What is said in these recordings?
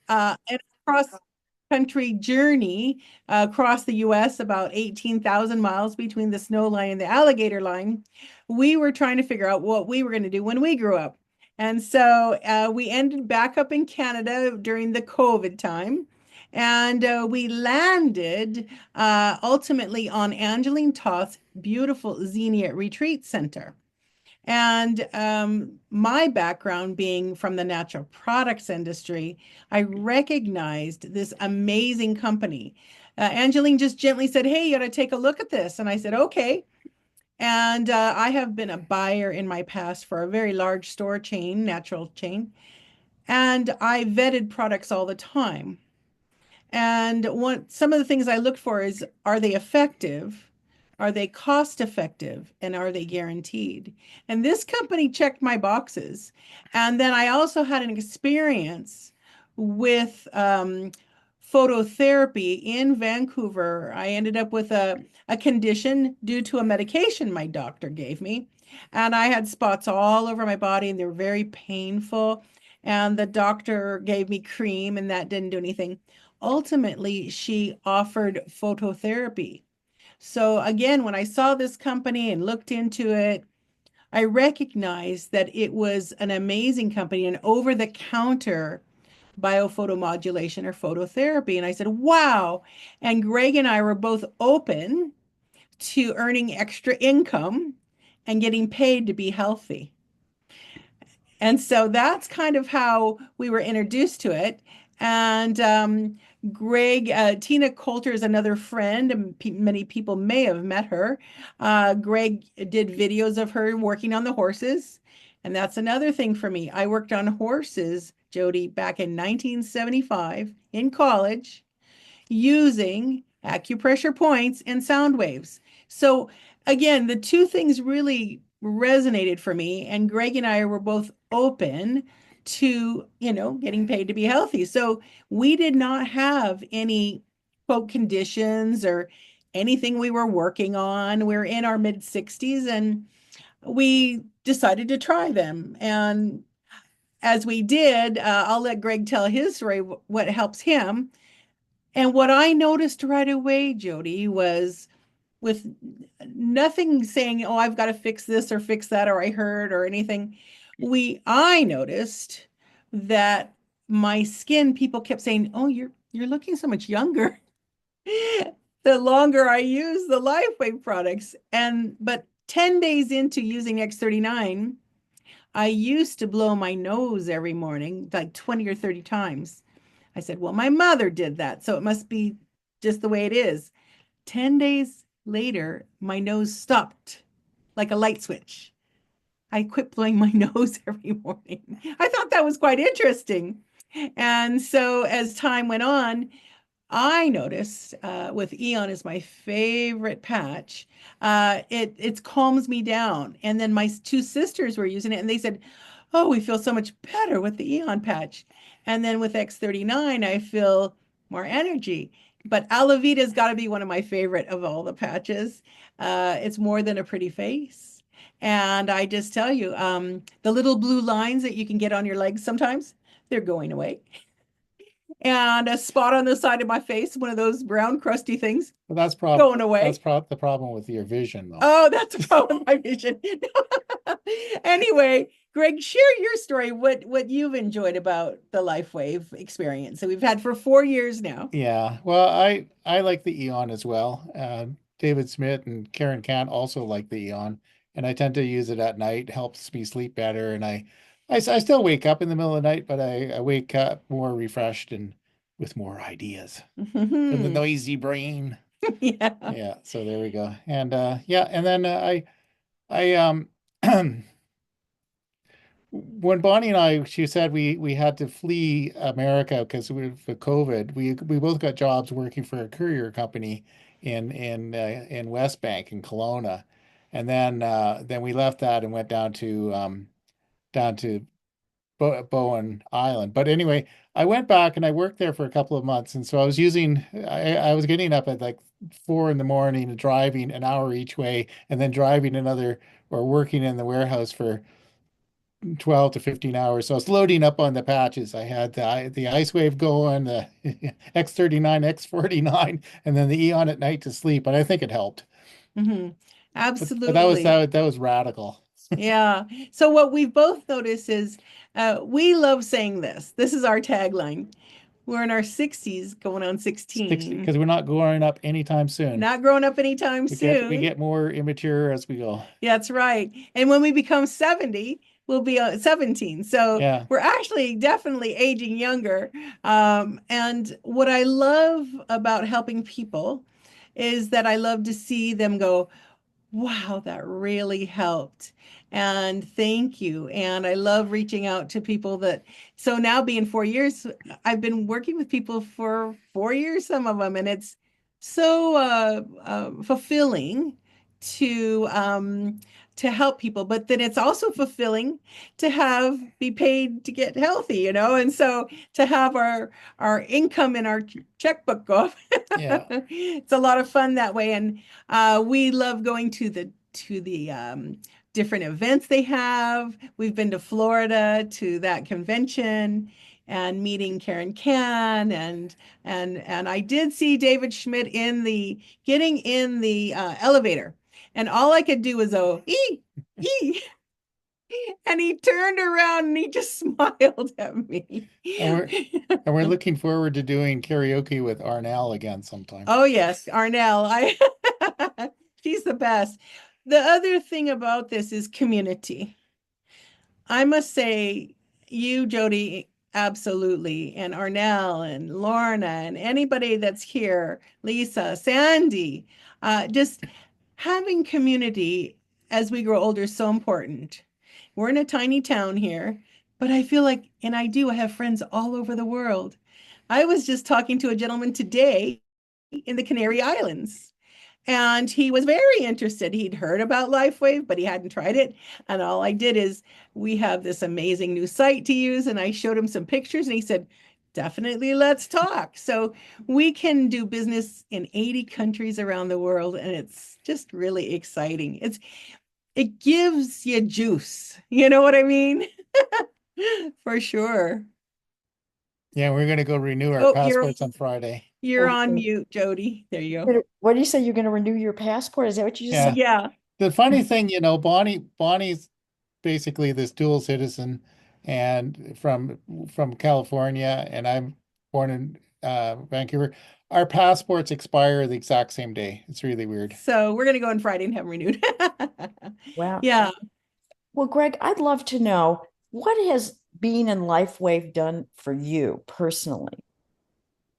an cross-country journey across the US, about 18,000 miles between the snow line and the alligator line. We were trying to figure out what we were going to do when we grew up. And so we ended back up in Canada during the COVID time. And we landed ultimately on Angeline Toth's beautiful Xenia Retreat Center. And my background being from the natural products industry, I recognized this amazing company. Angeline just gently said, "Hey, you got to take a look at this." And I said, "Okay." And I have been a buyer in my past for a very large store chain, natural chain, and I vetted products all the time. And some of the things I look for is, are they effective? Are they cost effective? And are they guaranteed? And this company checked my boxes. And then I also had an experience with phototherapy in Vancouver. I ended up with a condition due to a medication my doctor gave me. And I had spots all over my body and they were very painful. And the doctor gave me cream and that didn't do anything. Ultimately, she offered phototherapy. So again, when I saw this company and looked into it, I recognized that it was an amazing company, an over-the-counter biophotomodulation or phototherapy. And I said, wow. And Greg and I were both open to earning extra income and getting paid to be healthy. And so that's kind of how we were introduced to it. And Greg, Tina Coulter is another friend, and many people may have met her. Greg did videos of her working on the horses. And that's another thing for me. I worked on horses, Jody, back in 1975 in college using acupressure points and sound waves. So again, the two things really resonated for me, and Greg and I were both open to, getting paid to be healthy. So we did not have any quote conditions or anything we were working on. We are in our mid 60s and we decided to try them. And as we did, I'll let Greg tell his story, what helps him. And what I noticed right away, Jody, was with nothing saying, "Oh, I've got to fix this or fix that," or "I heard," or anything. I noticed that my skin, people kept saying, "Oh, you're looking so much younger." The longer I use the LifeWave products. But 10 days into using X39, I used to blow my nose every morning, like 20 or 30 times. I said, well, my mother did that, so it must be just the way it is. 10 days later, my nose stopped like a light switch. I quit blowing my nose every morning. I thought that was quite interesting. And so as time went on, I noticed with Eon is my favorite patch. It calms me down. And then my two sisters were using it and they said, "Oh, we feel so much better with the Eon patch." And then with X39, I feel more energy. But Alavita's got to be one of my favorite of all the patches. It's more than a pretty face. And I just tell you, the little blue lines that you can get on your legs sometimes, they're going away, and a spot on the side of my face, one of those brown crusty things, But going away. the problem with your vision, though. Oh, that's a problem with my vision. Anyway, Greg, share your story, what you've enjoyed about the LifeWave experience that we've had for 4 years now. Yeah, well, I like the Eon as well. David Smith and Karen Kant also like the Eon, and I tend to use it at night. Helps me sleep better, and I still wake up in the middle of the night, but I wake up more refreshed and with more ideas from the noisy brain. Yeah. Yeah, so there we go. And yeah, and then I when Bonnie and I, she said we had to flee America because of COVID. We both got jobs working for a courier company in West Bank in Kelowna, and then we left that and went down to Bowen Island. But anyway, I went back and I worked there for a couple of months, and so I was getting up at like 4 in the morning and driving an hour each way, and then driving another or working in the warehouse for 12 to 15 hours. So I was loading up on the patches. I had the Ice Wave going, the X39, X49, and then the Eon at night to sleep. But I think it helped. Hmm. But that was Absolutely. that was radical. Yeah. So what we've both noticed is we love saying this. This is our tagline. We're in our 60s going on 60, 16. because we're not growing up anytime soon. Not growing up anytime We soon. get more immature as we go. That's right. And when we become 70, we'll be 17. So Yeah. we're actually definitely aging younger. And what I love about helping people is that I love to see them go, wow, that really helped. And thank you. And I love reaching out to people that, so now being 4 years, I've been working with people for 4 years, some of them, and it's so fulfilling to help people, but then it's also fulfilling to have be paid to get healthy, and so to have our income in our checkbook go up. Yeah. It's a lot of fun that way, and we love going to the different events they have. We've been to Florida to that convention and meeting Karen Can and I did see David Schmidt getting in the elevator, and all I could do was ee, and he turned around and he just smiled at me. And we're looking forward to doing karaoke with Arnell again sometime. Oh yes, Arnell. She's the best. The other thing about this is community. I must say, you, Jody, absolutely, and Arnell and Lorna and anybody that's here, Lisa, Sandy, just having community as we grow older is so important. We're in a tiny town here, but I feel like, and I have friends all over the world. I was just talking to a gentleman today in the Canary Islands. And he was very interested. He'd heard about LifeWave, but he hadn't tried it. And all I did is, we have this amazing new site to use. And I showed him some pictures and he said, definitely let's talk. So we can do business in 80 countries around the world. And it's just really exciting. It gives you juice. You know what I mean? For sure. Yeah, we're gonna go renew our Oh, you're passports on Friday. you're Oh, on mute, Jody. There you go. what do you say? You're going to renew your passport? Is that what you just said? Yeah. Yeah. The funny thing, Bonnie's basically this dual citizen and from California, and I'm born in Vancouver. Our passports expire the exact same day. It's really weird. So we're gonna go on Friday and have them renewed. Wow. Yeah. Well, Greg, I'd love to know what has being in LifeWave done for you personally?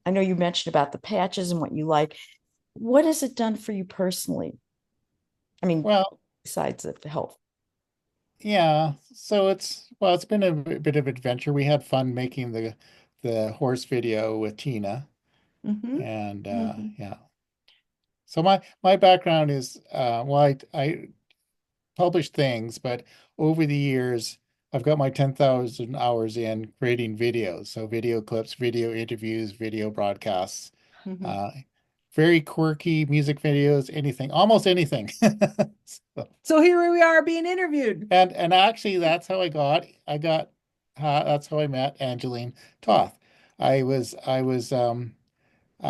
I know you mentioned about the patches and what you like. What has it done for you personally? I mean, Well, besides the health. yeah. So it's been a bit of adventure. We had fun making the horse video with Tina, Hmm. and Hmm. yeah. So my background is well, I published things, but over the years, I've got my 10,000 hours in creating videos. So video clips, video interviews, video broadcasts, Hmm. uh, very quirky music videos, anything, almost anything. So, So here we are being interviewed. and actually, that's how I met Angeline Toth. I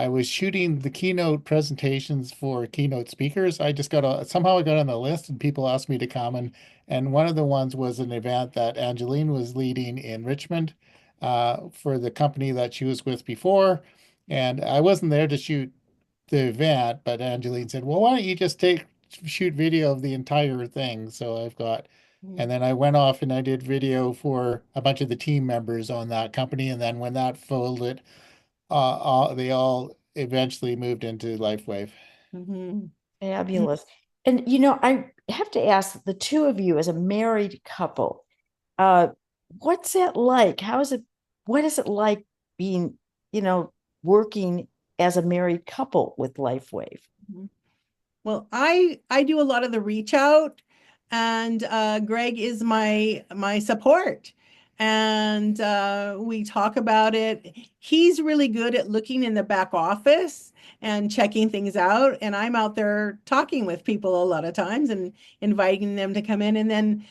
was shooting the keynote presentations for keynote speakers. Somehow I got on the list and people asked me to come, and one of the ones was an event that Angeline was leading in Richmond for the company that she was with before. And I wasn't there to shoot the event, but Angeline said, "Well, why don't you just shoot video of the entire thing?" So and then I went off and I did video for a bunch of the team members on that company. And then when that folded, they all eventually moved into LifeWave. Hmm. Fabulous. And I have to ask the two of you as a married couple, uh, what's that like? What is it like being, working as a married couple with LifeWave? Well, I do a lot of the reach out, and Greg is my support, and we talk about it. He's really good at looking in the back office and checking things out, and I'm out there talking with people a lot of times and inviting them to come in, and then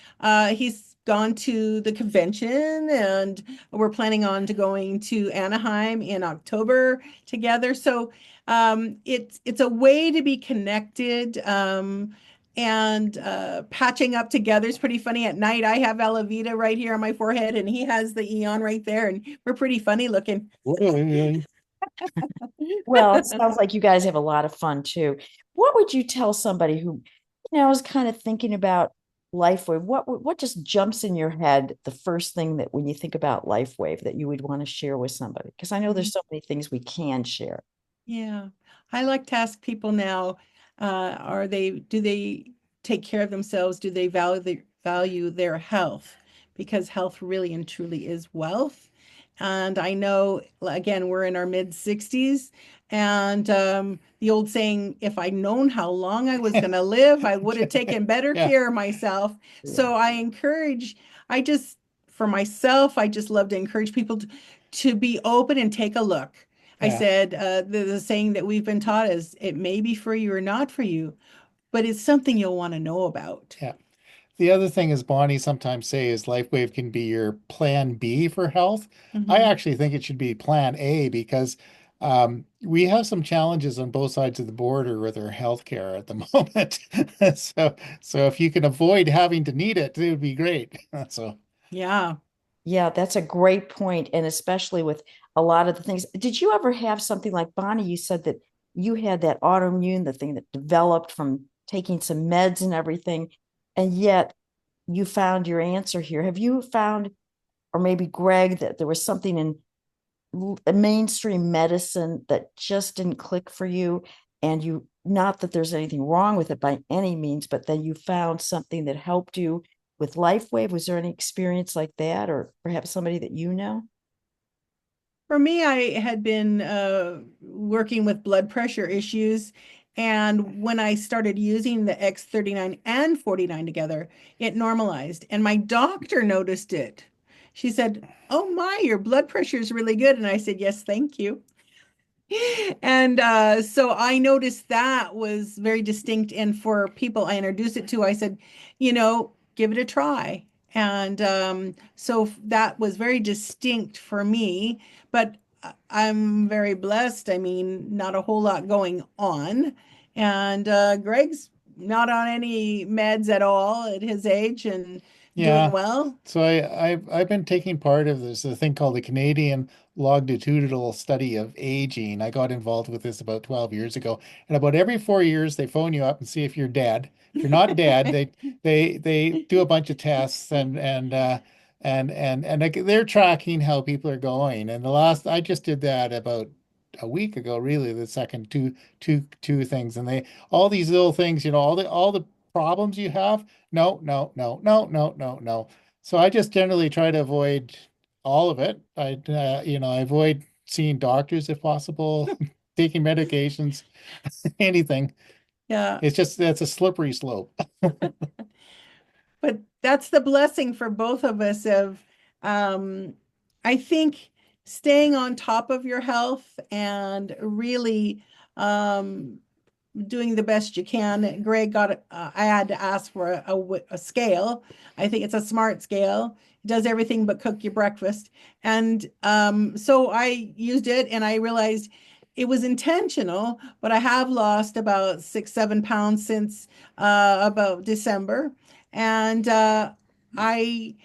he's gone to the convention, and we're planning on to going to Anaheim in October together. So it's a way to be connected. And patching up together is pretty funny. At night, I have Alavita right here on my forehead, and he has the Eon right there, and we're pretty funny looking. Well, it sounds like you guys have a lot of fun too. What would you tell somebody who, is kind of thinking about LifeWave? What just jumps in your head the first thing that when you think about LifeWave that you would want to share with somebody? Because I know there's so many things we can share. Yeah, I like to ask people now, do they take care of themselves? Do they value their health? Because health really and truly is wealth. And I know, again, we're in our mid 60s, and the old saying, if I'd known how long I was going to live, I would have taken better Yeah. care of myself. So I encourage, I just, for myself, I just love to encourage people to be open and take a look. I Yeah. said, the saying that we've been taught is it may be for you or not for you, but it's something you'll want to know about. Yeah. The other thing is Bonnie sometimes say is LifeWave can be your plan B for health. I Mhm. actually think it should be plan A because we have some challenges on both sides of the border with our healthcare at the moment. So if you can avoid having to need it, it would be great. So Yeah. Yeah, that's a great point, and especially with a lot of the things. Did you ever have something like Bonnie? You said that you had that autoimmune, the thing that developed from taking some meds and everything, and yet you found your answer here. Have you found, or maybe Greg, that there was something in mainstream medicine that just didn't click for you? And you, not that there's anything wrong with it by any means, but then you found something that helped you with LifeWave. Was there any experience like that, or perhaps somebody that you know? For me, I had been working with blood pressure issues. And when I started using the X39 and 49 together, it normalized. And my doctor noticed it. She said, "Oh my, your blood pressure is really good." And I said, "Yes, thank you." And so I noticed that was very distinct. And for people I introduced it to, I said, give it a try. And so that was very distinct for me. But I'm very blessed. I mean, not a whole lot going on. And Greg's not on any meds at all at his age and doing yeah. well. So I've been taking part of this a thing called the Canadian Longitudinal Study of Aging. I got involved with this about 12 years ago, and about every 4 years they phone you up and see if you're dead. If you're not dead, they do a bunch of tests and they're tracking how people are going. And the last I just did that about a week ago, really, the second two things, and they all these little things, all the problems you have. No, no, no, no, no, no, no. So I just generally try to avoid all of it. I avoid seeing doctors if possible, taking medications, anything. Yeah. It's just that's a slippery slope. But that's the blessing for both of us of um, I think staying on top of your health and really um, doing the best you can. Greg I had to ask for a scale. I think it's a smart scale. It does everything but cook your breakfast. And so I used it and I realized it was intentional, but I have lost about 6, 7 pounds since about December. And I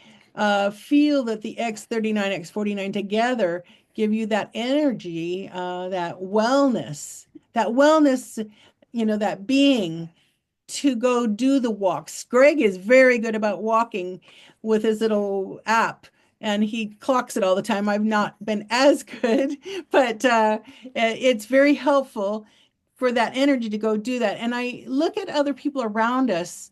feel that the X39, X49 together give you that energy, that wellness, that being to go do the walks. Greg is very good about walking with his little app and he clocks it all the time. I've not been as good, but it's very helpful for that energy to go do that. And I look at other people around us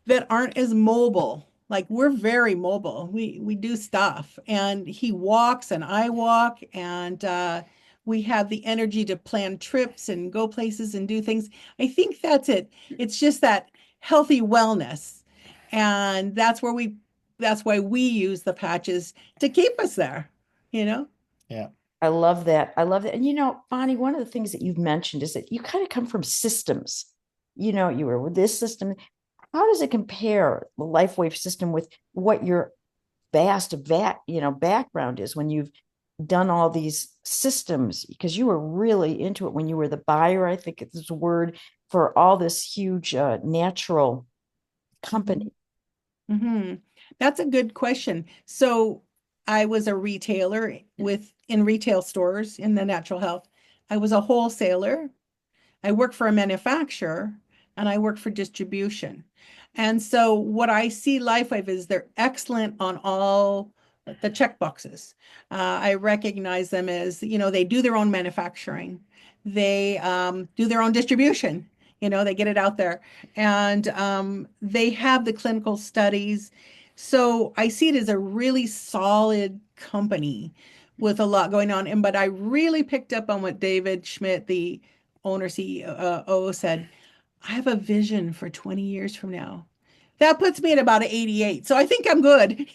that aren't as mobile. Like we're very mobile. We do stuff, and he walks, and I walk, and we have the energy to plan trips and go places and do things. I think that's it. It's just that healthy wellness, and that's why we use the patches to keep us there. You know. Yeah. I love that. I love that. And Bonnie, one of the things that you've mentioned is that you kind of come from systems. You were with this system. how does it compare the LifeWave system with what your background is when you've done all these systems? Because you were really into it when you were the buyer, I think it's a word, for all this huge natural company. Mm-hmm. That's a good question. So I was a retailer in retail stores in the natural health. I was a wholesaler. I work for a manufacturer, and I work for distribution. And so what I see LifeWave is they're excellent on all the check boxes. I recognize them as, they do their own manufacturing. They do their own distribution. They get it out there, and they have the clinical studies. So I see it as a really solid company with a lot going on. But I really picked up on what David Schmidt, the owner CEO, said. I have a vision for 20 years from now. That puts me at about 88. So I think I'm good.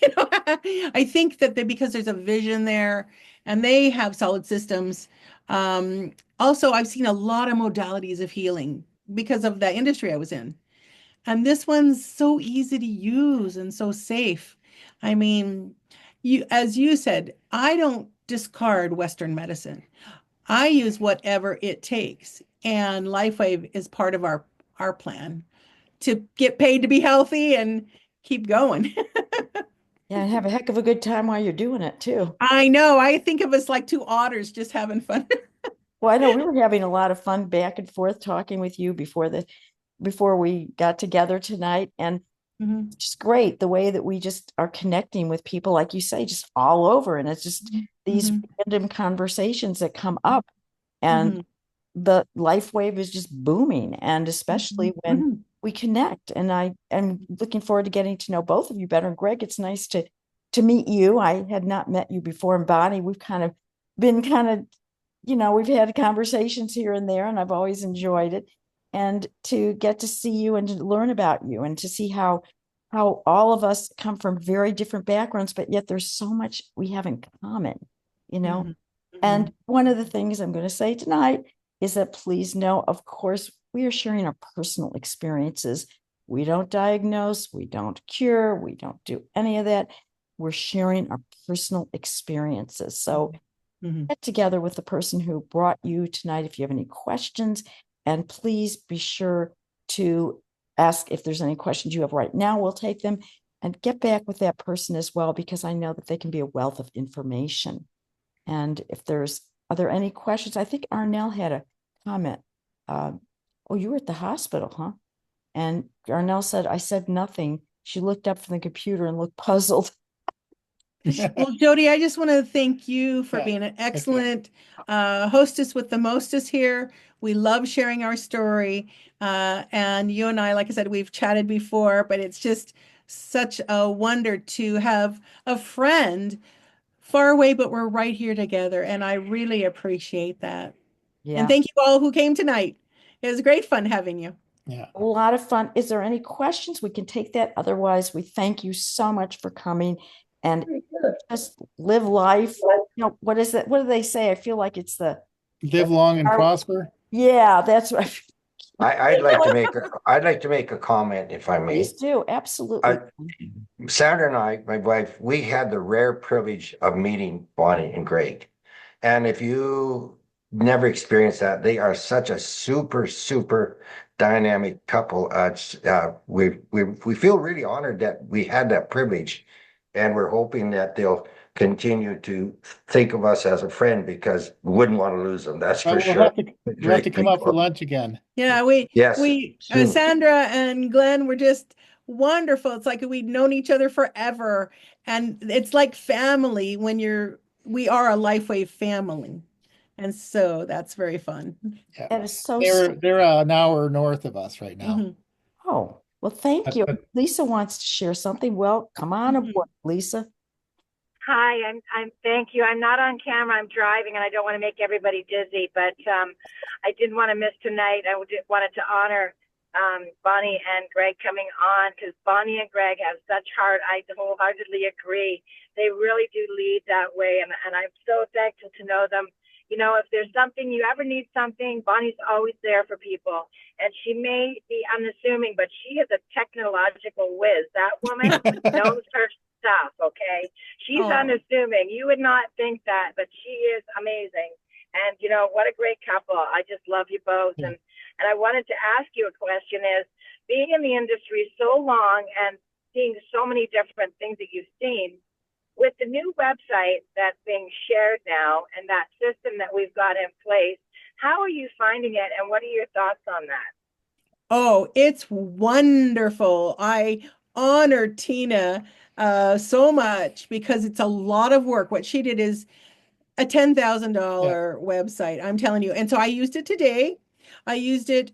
I think that because there's a vision there and they have solid systems. Also, I've seen a lot of modalities of healing because of the industry I was in. And this one's so easy to use and so safe. I mean, as you said, I don't discard Western medicine. I use whatever it takes. And LifeWave is part of our plan to get paid to be healthy and keep going. Yeah, and have a heck of a good time while you're doing it too. I know. I think of us like two otters just having fun. Well, I know we were having a lot of fun back and forth talking with you before we got together tonight. And Mhm. just great the way that we just are connecting with people, like you say, just all over. And it's just these Mhm. random conversations that come up. And Mhm. the LifeWave is just booming. And especially when Mhm. we connect. And I am looking forward to getting to know both of you better. And Greg, it's nice to meet you. I had not met you before. And Bonnie, we've been we've had conversations here and there, and I've always enjoyed it. And to get to see you and to learn about you and to see how all of us come from very different backgrounds, but yet there's so much we have in common, you know. Mhm. And one of the things I'm going to say tonight is that please know, of course, we are sharing our personal experiences. We don't diagnose, we don't cure, we don't do any of that. We're sharing our personal experiences. So Mhm. get together with the person who brought you tonight if you have any questions. And please be sure to ask if there's any questions you have right now. We'll take them and get back with that person as well, because I know that they can be a wealth of information. And are there any questions? I think Arnell had a comment. Oh, you were at the hospital, huh? And Arnell said, I said nothing. She looked up from the computer and looked puzzled. Well, Jody, I just want to thank you for Yeah, being an thank you. excellent hostess with the mostest here. We love sharing our story. And you and I, like I said, we've chatted before, but it's just such a wonder to have a friend far away, but we're right here together. And I really appreciate that. And Yeah. thank you all who came tonight. It was great fun having you. Yeah. A lot of fun. Is there any questions? We can take that. Otherwise, we thank you so much for coming and just live life. What is it? What do they say? I feel like it's Live long and prosper. yeah, that's right. I'd like to make a comment if I may. Please do. Absolutely. Sandra and I, my wife, we had the rare privilege of meeting Bonnie and Greg. And if you never experienced that, they are such a super, super dynamic couple. We feel really honored that we had that privilege, and we're hoping that they'll continue to think of us as a friend, because we wouldn't want to lose them. That's Well, for we'll sure. have to come up for lunch again. Yeah, Yes, soon. Sandra and Glenn were just wonderful. It's like we'd known each other forever. And it's like family we are a LifeWave family. And so that's very fun. Yeah. That is so They're an hour north of us right now. Mhm. Oh, well, thank you. But- Lisa wants to share something. Well, come on Mhm. aboard, Lisa. Hi, thank you. I'm not on camera. I'm driving, and I don't want to make everybody dizzy, but I didn't want to miss tonight. Wanted to honor Bonnie and Greg coming on, because Bonnie and Greg have such heart. I wholeheartedly agree. They really do lead that way, and I'm so thankful to know them. you know, if there's something, you ever need something, Bonnie's always there for people. And she may be unassuming, but she is a technological whiz. That woman knows her stuff, okay? She's Oh. unassuming. You would not think that, but she is amazing. And, you know, what a great couple. I just love you both. Yeah. And I wanted to ask you a question is, being in the industry so long and seeing so many different things that you've seen, with the new website that's being shared now and that system that we've got in place, how are you finding it and what are your thoughts on that? Oh, it's wonderful. I honor Tina so much because it's a lot of work. What she did is a $10,000 website, I'm telling you. And so I used it today. I used it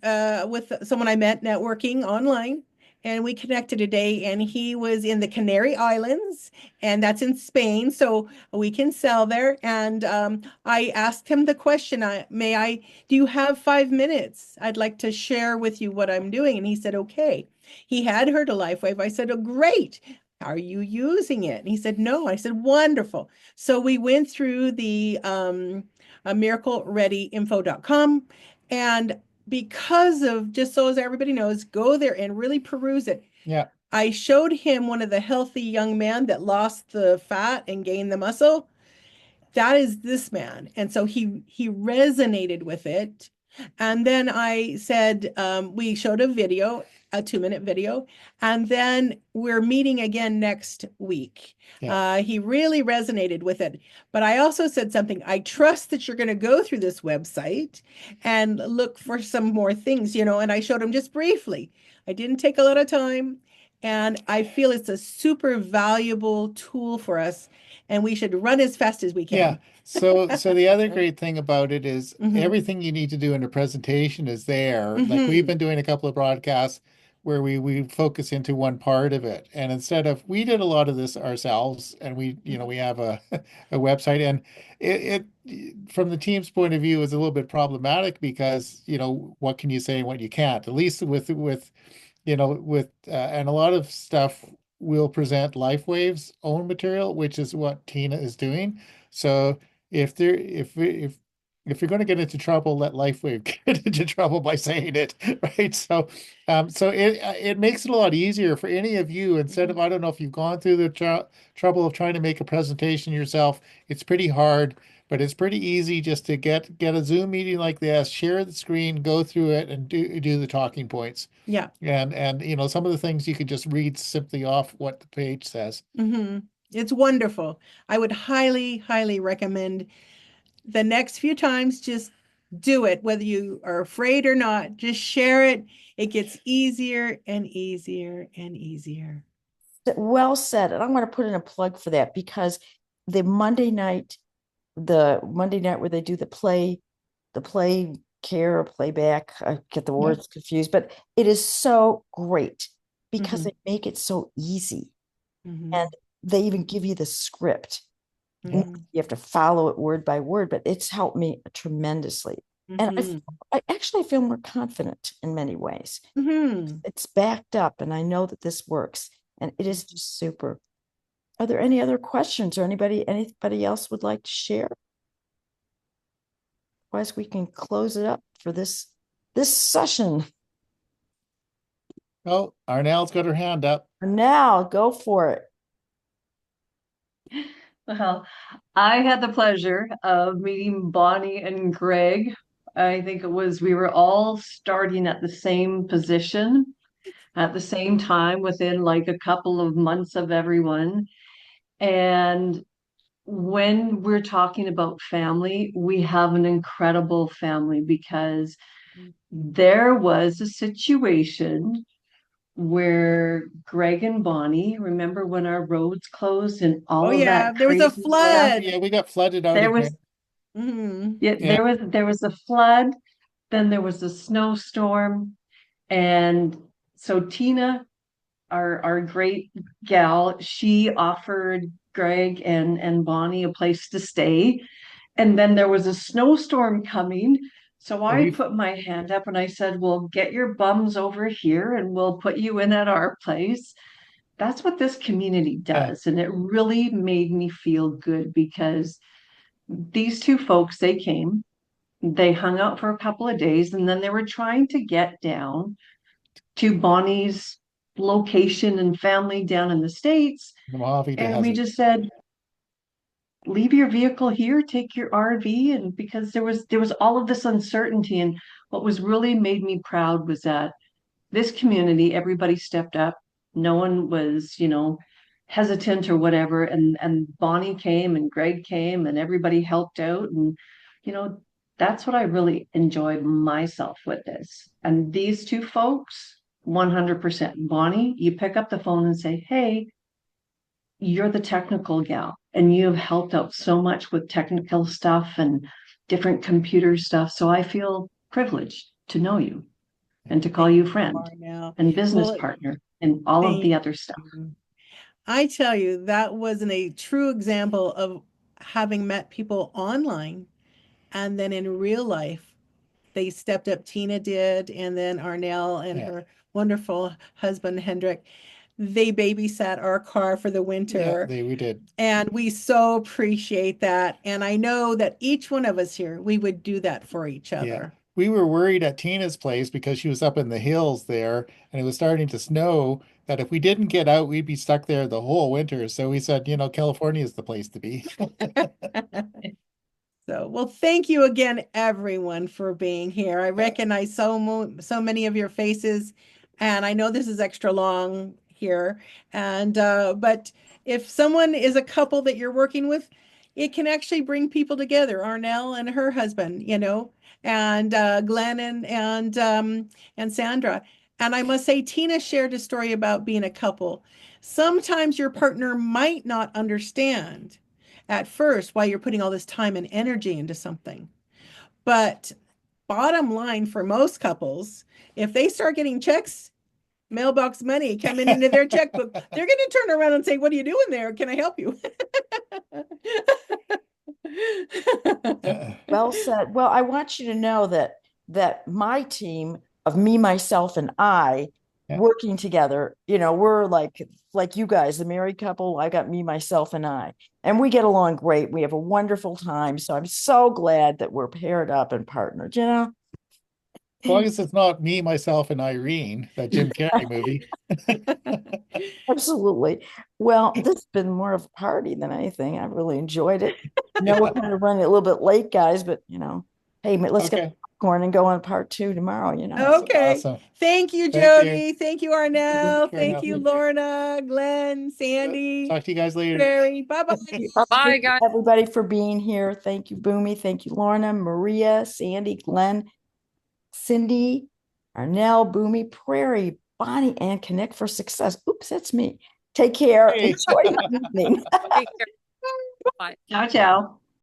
with someone I met networking online, and we connected today. And he was in the Canary Islands, and that's in Spain, so we can sell there. And I asked him the question, do you have 5 minutes? I'd like to share with you what I'm doing. And he said, okay. He had heard of LifeWave. I said, oh, great. Are you using it? And he said, no. I said, wonderful. So we went through the miraclereadyinfo.com, and because of, just so as everybody knows, go there and really peruse it. Yeah. I showed him one of the healthy young men that lost the fat and gained the muscle. That is this man. And so he resonated with it. And then I said, we showed a video, a 2-minute video, and then we're meeting again next week. Yeah. He really resonated with it. But I also said something, I trust that you're going to go through this website and look for some more things, you know, and I showed him just briefly. I didn't take a lot of time. And I feel it's a super valuable tool for us, and we should run as fast as we Yeah. can. So the other great thing about it is Mhm. everything you need to do in a presentation is there. Like we've Mhm. been doing a couple of broadcasts where we focus into one part of it. And instead of, we did a lot of this ourselves, and we have a a website, and it from the team's point of view is a little bit problematic because, what can you say and what you can't. At least with and a lot of stuff will present LifeWave's own material, which is what Tina is doing. So if you're going to get into trouble, let LifeWave get into trouble by saying it, right? So it makes it a lot easier for any of you. Instead of, I don't know if you've gone through the trouble of trying to make a presentation yourself, it's pretty hard. But it's pretty easy just to get a Zoom meeting like this, share the screen, go through it, and do the talking points. Yeah. And some of the things you could just read simply off what the page says. Mm-hmm. It's wonderful. I would highly, highly recommend the next few times, just do it, whether you are afraid or not. Just share it. It gets easier and easier and easier. Well said. And I'm going to put in a plug for that because the Monday night where they do the play care or playback, I get the words confused, but it is so great because they make it so easy. And they even give you the script. And you have to follow it word by word, but it's helped me tremendously. And I actually feel more confident in many ways. It's backed up, and I know that this works, and it is just super. Are there any other questions or anybody else would like to share? Otherwise, we can close it up for this session. Oh, Arnell's got her hand up. Now, go for it. Well, I had the pleasure of meeting Bonnie and Greg. I think we were all starting at the same position at the same time within like a couple of months of everyone. And when we're talking about family, we have an incredible family because there was a situation where Greg and Bonnie, remember when our roads closed and all Oh of yeah, that there was a crazy flood. Yeah, we got flooded out There of was here. yeah, there was a flood, then there was a snowstorm, and so Tina, our great gal, she offered Greg and Bonnie a place to stay, and then there was a snowstorm coming. So I put my hand up and I said, well, get your bums over here and we'll put you in at our place. That's what this community does. And it really made me feel good because these two folks, they came, they hung out for a couple of days, and then they were trying to get down to Bonnie's location and family down in the States. The Mojave And we Desert. just said, leave your vehicle here, take your RV. And because there was all of this uncertainty. And what was really made me proud was that this community, everybody stepped up. No one was, hesitant or whatever. And Bonnie came and Greg came and everybody helped out. And, that's what I really enjoyed myself with this. And these two folks, 100%. Bonnie, you pick up the phone and say, hey, you're the technical gal and you have helped out so much with technical stuff and different computer stuff. So I feel privileged to know you and to call you friend Now. and business Well, partner and all of the thank other stuff. you. I tell you, that wasn't a true example of having met people online and then in real life, they stepped up. Tina did, and then Arnell and Yeah. her wonderful husband, Hendrik, they babysat our car for the Yeah, winter. we did. And we so appreciate that. And I know that each one of us here, we would do that for each Yeah. other. We were worried at Tina's place because she was up in the hills there and it was starting to snow, that if we didn't get out, we'd be stuck there the whole winter. So we said, California is the place to be. So, well, thank you again, everyone, for being here. I recognize so many of your faces, and I know this is extra long here. And but if someone is a couple that you're working with, it can actually bring people together. Arnell and her husband, and Glenn and Sandra. And I must say, Tina shared a story about being a couple. Sometimes your partner might not understand at first why you're putting all this time and energy into something. But bottom line for most couples, if they start getting checks, mailbox money coming into their checkbook, they're going to turn around and say, what are you doing there? Can I help you? Well said. Well, I want you to know that my team of me, myself, and I Yeah. working together, we're like you guys, the married couple. I got me, myself, and I, and we get along great. We have a wonderful time. So I'm so glad that we're paired up and partnered, As long as it's not me, myself, and Irene, that Jim Carrey movie. Absolutely. Well, this has been more of a party than anything. I really enjoyed it. We're kind of running a little bit late, guys, but hey, let's get Okay. popcorn and go on part 2 tomorrow, Okay. Awesome. Thank you, Thank you. Jody. Thank you, Arnell. Sure, Thank you, Natalie. Lorna, Glenn, Sandy, Talk to you guys later. Barry. Bye-bye. Bye, guys. Everybody for being here. Thank you, Boomy. Thank you, Lorna, Maria, Sandy, Glenn, Cindy, Arnell, Boomy, Prairie, Bonnie, and Connect for Success. Oops, that's me. Take care. Hey. Enjoy your evening. Take care. Bye. Ciao, ciao.